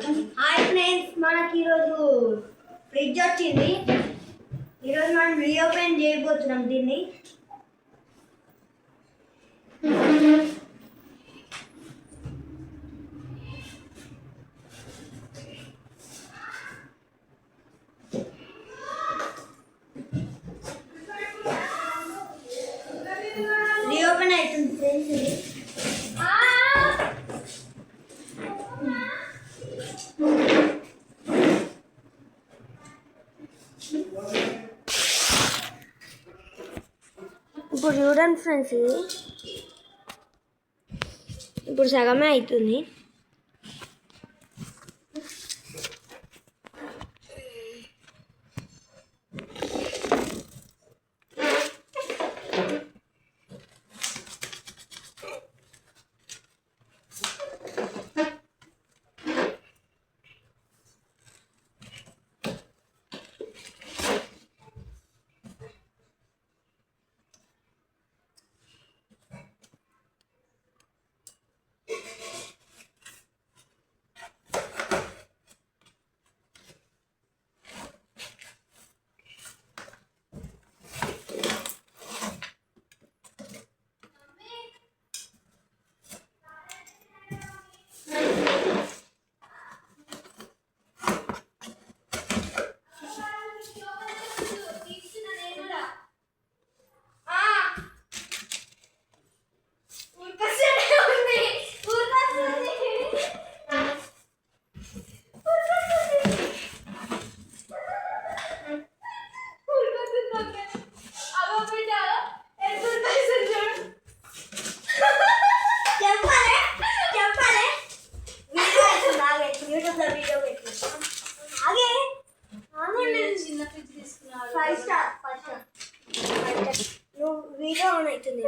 Hi friends, మనకి ఈరోజు fridge వచ్చింది. ఈరోజు మనం రీఓపెన్ చేయబోతున్నాం దీన్ని. రీఓపెన్ అవుతుంది ఫ్రెండ్స్ ఇది. ఇప్పుడు చూడండి ఫ్రెండ్స్, ఇది ఇప్పుడు సగమే అవుతుంది. నువ్వు వీడియో ఆన్ అవుతుంది.